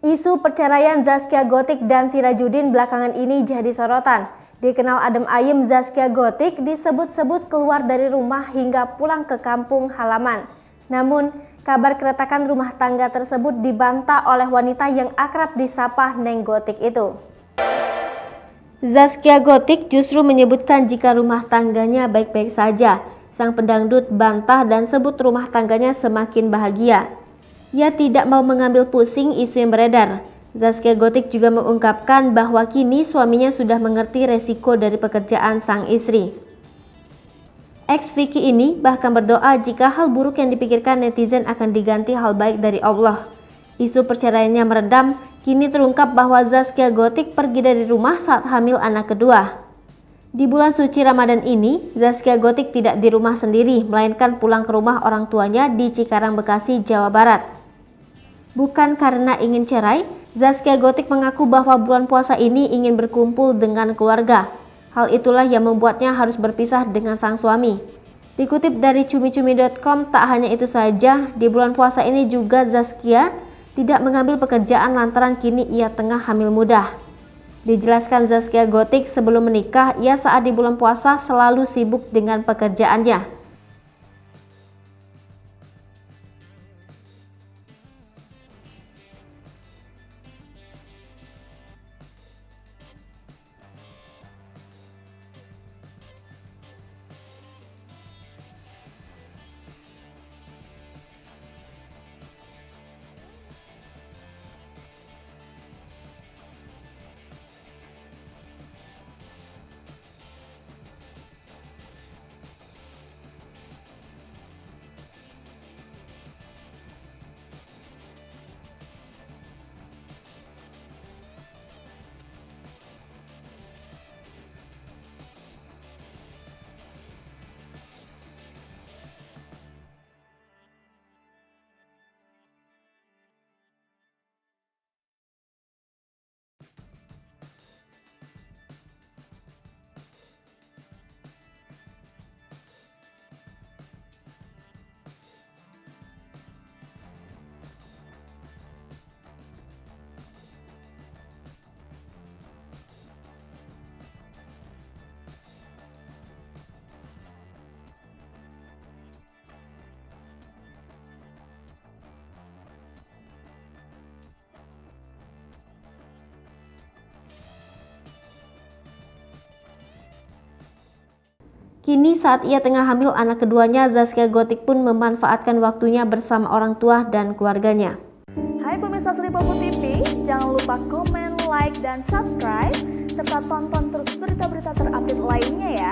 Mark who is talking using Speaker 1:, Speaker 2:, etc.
Speaker 1: Isu perceraian Zaskia Gotik dan Sirajuddin belakangan ini jadi sorotan. Dikenal adem ayem, Zaskia Gotik disebut-sebut keluar dari rumah hingga pulang ke kampung halaman. Namun, kabar keretakan rumah tangga tersebut dibantah oleh wanita yang akrab disapa Neng Gotik itu. Zaskia Gotik justru menyebutkan jika rumah tangganya baik-baik saja. Sang pendangdut bantah dan sebut rumah tangganya semakin bahagia. Ia tidak mau mengambil pusing isu yang beredar. Zaskia Gotik juga mengungkapkan bahwa kini suaminya sudah mengerti resiko dari pekerjaan sang istri. Ex Vicky ini bahkan berdoa jika hal buruk yang dipikirkan netizen akan diganti hal baik dari Allah. Isu perceraiannya meredam, kini terungkap bahwa Zaskia Gotik pergi dari rumah saat hamil anak kedua. Di bulan suci Ramadan ini, Zaskia Gotik tidak di rumah sendiri, melainkan pulang ke rumah orang tuanya di Cikarang, Bekasi, Jawa Barat. Bukan karena ingin cerai, Zaskia Gotik mengaku bahwa bulan puasa ini ingin berkumpul dengan keluarga. Hal itulah yang membuatnya harus berpisah dengan sang suami. Dikutip dari cumi-cumi.com, tak hanya itu saja, di bulan puasa ini juga Zaskia tidak mengambil pekerjaan lantaran kini ia tengah hamil muda. Dijelaskan Zaskia Gotik sebelum menikah, ia saat di bulan puasa selalu sibuk dengan pekerjaannya. Kini saat ia tengah hamil anak keduanya, Zaskia Gotik pun memanfaatkan waktunya bersama orang tua dan keluarganya.
Speaker 2: Hai pemirsa Sri Popo TV, jangan lupa komen, like, dan subscribe, serta tonton terus berita-berita terupdate lainnya ya.